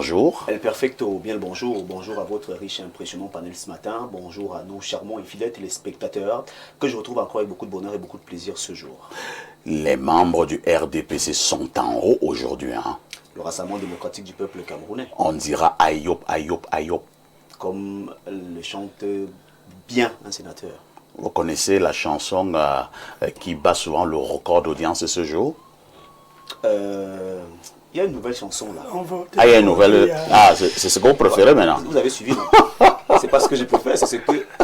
bonjour. El Perfecto, bien le bonjour. Bonjour à votre riche et impressionnant panel ce matin. Bonjour à nos charmants et fidèles téléspectateurs que je retrouve encore avec beaucoup de bonheur et beaucoup de plaisir ce jour. Les membres du RDPC sont en haut aujourd'hui. Hein. Le Rassemblement démocratique du peuple camerounais. On dira Ayop, Ayop, Ayop. Comme le chante bien un sénateur. Vous connaissez la chanson qui bat souvent le record d'audience ce jour? Il y a une nouvelle chanson là. Ah, il y a une nouvelle. Ah, c'est ce que vous préférez maintenant. Vous avez suivi, non? C'est pas ce que je préfère, c'est ce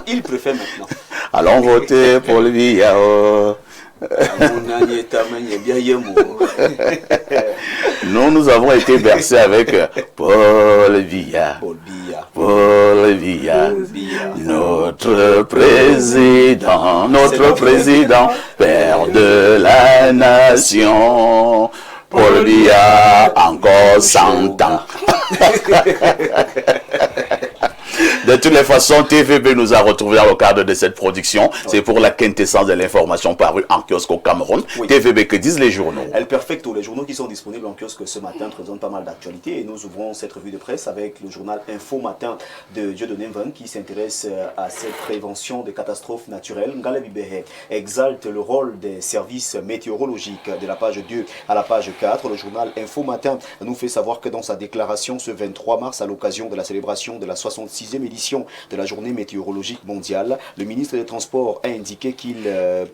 qu'il préfère maintenant. Allons voter pour le Biya. Nous avons été bercés avec Paul Biya. Paul Biya. Notre président, père de la nation. Paul Biya, encore 100 ans. De toutes les façons, TVB nous a retrouvés dans le cadre de cette production. C'est pour la quintessence de l'information parue en kiosque au Cameroun. Oui. TVB, que disent les journaux? El Perfecto, les journaux qui sont disponibles en kiosque ce matin présentent pas mal d'actualités. Et nous ouvrons cette revue de presse avec le journal Info Matin de Dieudonné Mvan qui s'intéresse à cette prévention des catastrophes naturelles. Ngale Bibehe exalte le rôle des services météorologiques de la page 2 à la page 4. Le journal Info Matin nous fait savoir que dans sa déclaration ce 23 mars, à l'occasion de la célébration de la 66e édition de la journée météorologique mondiale, le ministre des Transports a indiqué qu'ils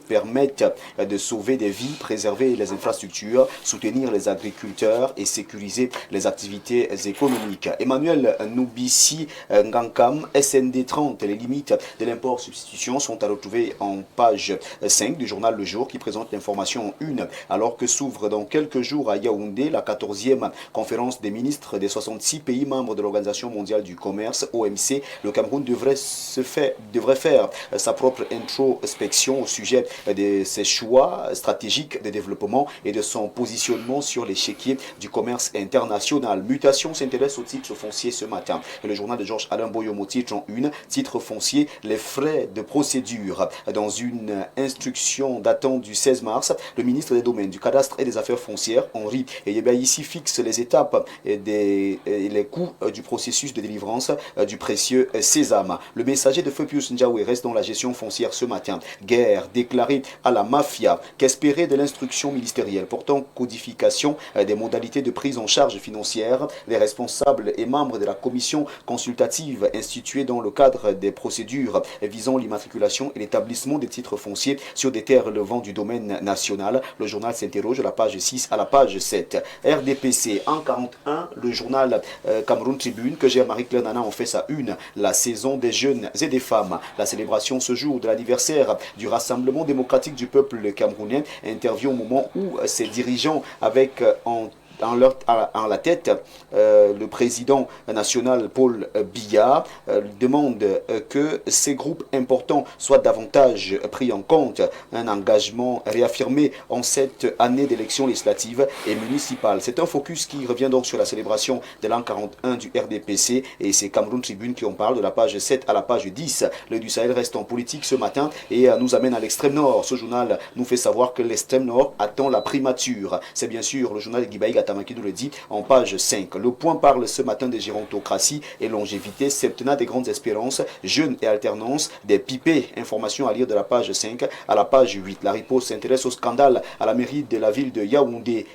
permettent de sauver des vies, préserver les infrastructures, soutenir les agriculteurs et sécuriser les activités économiques. Emmanuel Noubissi Ngankam, SND 30, les limites de l'import-substitution sont à retrouver en page 5 du journal Le Jour qui présente l'information en une, alors que s'ouvre dans quelques jours à Yaoundé la 14e conférence des ministres des 66 pays membres de l'Organisation mondiale du commerce, OMC. Le Cameroun devrait faire sa propre introspection au sujet de ses choix stratégiques de développement et de son positionnement sur l'échiquier du commerce international. Mutation s'intéresse au titre foncier ce matin. Et le journal de Georges Alain Boyomo titre en une, titre foncier, les frais de procédure. Dans une instruction datant du 16 mars, le ministre des Domaines, du Cadastre et des Affaires foncières, Henri Yebaishi, fixe les étapes et les coûts du processus de délivrance du précieux Sésame. Le messager de Feu Pius Ndiaoué reste dans la gestion foncière ce matin. Guerre déclarée à la mafia. Qu'espérer de l'instruction ministérielle portant codification des modalités de prise en charge financière des responsables et membres de la commission consultative instituée dans le cadre des procédures visant l'immatriculation et l'établissement des titres fonciers sur des terres relevant du domaine national. Le journal s'interroge de la page 6 à la page 7. RDPC en 41, le journal Cameroun Tribune que j'ai Marie-Claire Nana en fait sa une. La saison des jeunes et des femmes. La célébration ce jour de l'anniversaire du Rassemblement démocratique du peuple camerounais intervient au moment où ses dirigeants avec en la tête, le président national Paul Biya demande que ces groupes importants soient davantage pris en compte. Un engagement réaffirmé en cette année d'élections législatives et municipales. C'est un focus qui revient donc sur la célébration de l'an 41 du RDPC et c'est Cameroun Tribune qui en parle de la page 7 à la page 10. Le du Sahel reste en politique ce matin et nous amène à l'extrême nord. Ce journal nous fait savoir que l'extrême nord attend la primature. C'est bien sûr le journal de Guibaï Tamaki nous le dit en page 5. Le point parle ce matin des gérontocraties et longévité, septennat des grandes espérances, jeunes et alternance, des pipés. Information à lire de la page 5 à la page 8. La riposte s'intéresse au scandale à la mairie de la ville de Yaoundé.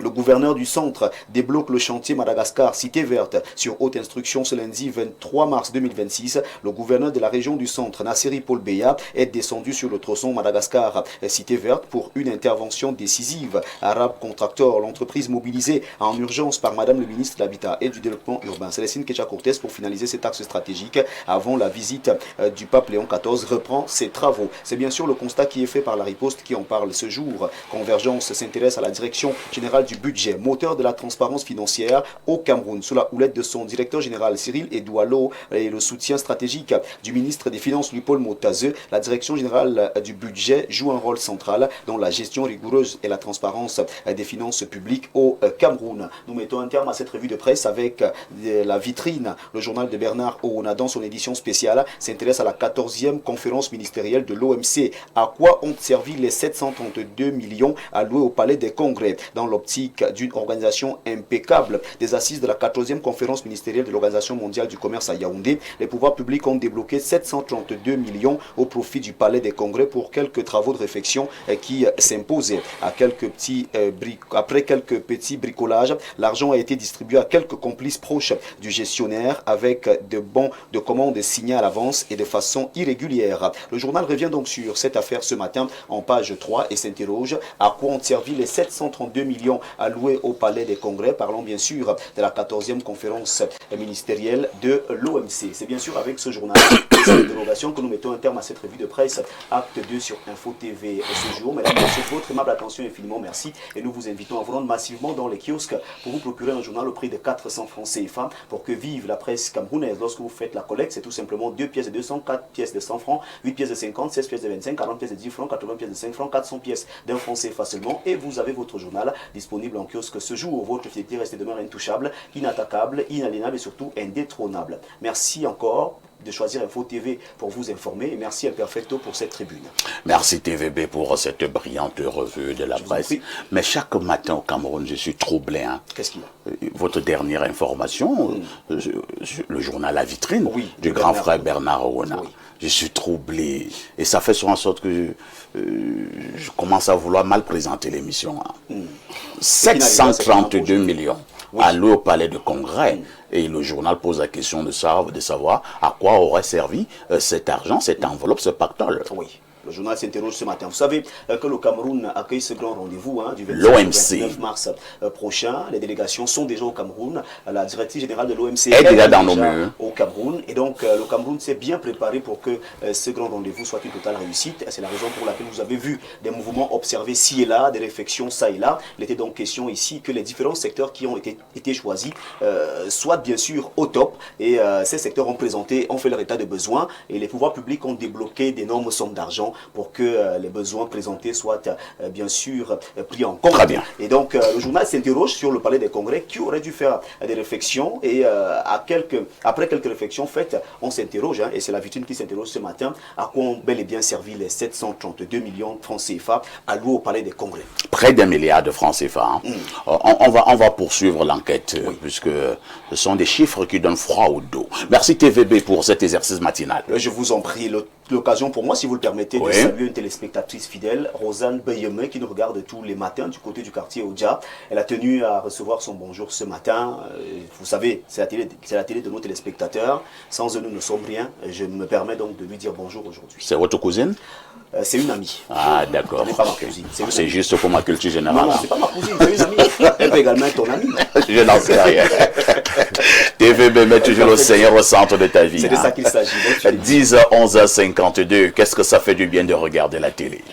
Le gouverneur du centre débloque le chantier Madagascar, cité verte, sur haute instruction ce lundi 23 mars 2026. Le gouverneur de la région du centre, Nasseri Paul Beya, est descendu sur le tronçon Madagascar, cité verte, pour une intervention décisive. Arabe Contractor, l'entreprise mobilisée en urgence par Madame le ministre de l'Habitat et du Développement Urbain, Célestine Kecha-Cortez, pour finaliser cet axe stratégique avant la visite du pape Léon XIV, reprend ses travaux. C'est bien sûr le constat qui est fait par la riposte qui en parle ce jour. Convergence s'intéresse à la direction générale du budget, moteur de la transparence financière au Cameroun, sous la houlette de son directeur général Cyril Edoualo et le soutien stratégique du ministre des Finances Louis-Paul Motazeux. La direction générale du budget joue un rôle central dans la gestion rigoureuse et la transparence des finances publiques au Cameroun. Nous mettons un terme à cette revue de presse avec la vitrine. Le journal de Bernard Ouna, dans son édition spéciale, s'intéresse à la 14e conférence ministérielle de l'OMC. À quoi ont servi les 732 millions alloués au Palais des Congrès? Dans l'optique emblématique d'une organisation impeccable des assises de la 14e conférence ministérielle de l'Organisation mondiale du commerce à Yaoundé, les pouvoirs publics ont débloqué 732 millions au profit du Palais des Congrès pour quelques travaux de réfection qui s'imposaient. Après quelques petits bricolages, l'argent a été distribué à quelques complices proches du gestionnaire avec de bons de commande signés à l'avance et de façon irrégulière. Le journal revient donc sur cette affaire ce matin en page 3 et s'interroge à quoi ont servi les 732 millions alloués au Palais des Congrès. Parlons bien sûr de la 14e conférence ministérielle de l'OMC. C'est bien sûr avec ce journal et cette interrogation que nous mettons un terme à cette revue de presse Acte 2 sur Info TV ce jour. Mesdames et messieurs, votre aimable attention infiniment merci et nous vous invitons à vous rendre massivement dans les kiosques pour vous procurer un journal au prix de 400 francs CFA pour que vive la presse camerounaise. Lorsque vous faites la collecte, c'est tout simplement 2 pièces de 200, 4 pièces de 100 francs, 8 pièces de 50, 16 pièces de 25, 40 pièces de 10 francs, 80 pièces de 5 francs, 400 pièces d'un franc CFA seulement et vous avez votre journal disponible en kiosque ce jour. Votre fidélité reste demeure intouchable, inattaquable, inaliénable et surtout indétrônable. Merci encore de choisir Info TV pour vous informer et merci à Perfecto pour cette tribune. Merci TVB pour cette brillante revue de la presse. Mais chaque matin au Cameroun, je suis troublé. Hein. Qu'est-ce qu'il y a? Votre dernière information, le journal La Vitrine du grand frère Bernard Arona. Je suis troublé et ça fait en sorte que je commence à vouloir mal présenter l'émission. Hein. 732 millions alloués au Palais de Congrès. Et le journal pose la question de savoir à quoi aurait servi cet argent, cette enveloppe, ce pactole. Oui. Le journal s'interroge ce matin. Vous savez que le Cameroun accueille ce grand rendez-vous du 29 mars prochain. Les délégations sont déjà au Cameroun. La directrice générale de l'OMC est déjà au Cameroun. Et donc le Cameroun s'est bien préparé pour que ce grand rendez-vous soit une totale réussite. C'est la raison pour laquelle vous avez vu des mouvements observés ci et là, des réflexions ça et là. Il était donc question ici que les différents secteurs qui ont été choisis soient bien sûr au top. Et ces secteurs ont fait leur état de besoin. Et les pouvoirs publics ont débloqué d'énormes sommes d'argent pour que les besoins présentés soient bien sûr pris en compte. Très bien. Et donc le journal s'interroge sur le Palais des Congrès qui aurait dû faire des réflexions et après quelques réflexions faites, on s'interroge, et c'est La Vitrine qui s'interroge ce matin, à quoi ont bel et bien servi les 732 millions de francs CFA alloués au Palais des Congrès. Près d'1 milliard de francs CFA. Hein. On va poursuivre l'enquête puisque ce sont des chiffres qui donnent froid au dos. Merci TVB pour cet exercice matinal. Je vous en prie, l'occasion pour moi, si vous le permettez, de saluer une téléspectatrice fidèle, Rosanne Bayeme, qui nous regarde tous les matins du côté du quartier Oudja. Elle a tenu à recevoir son bonjour ce matin. Vous savez, c'est la télé de nos téléspectateurs. Sans eux, nous ne sommes rien. Je me permets donc de lui dire bonjour aujourd'hui. C'est votre cousine? C'est une amie. Ah, d'accord. Ce n'est pas ma cousine. C'est juste pour ma culture générale. Non, c'est pas ma cousine, c'est une amie. Elle peut également être ton amie. Je n'en sais rien. TVB met toujours le Seigneur au centre de ta vie. C'est de ça qu'il s'agit. 10h, 11h52. Qu'est-ce que ça fait du bien de regarder la télé?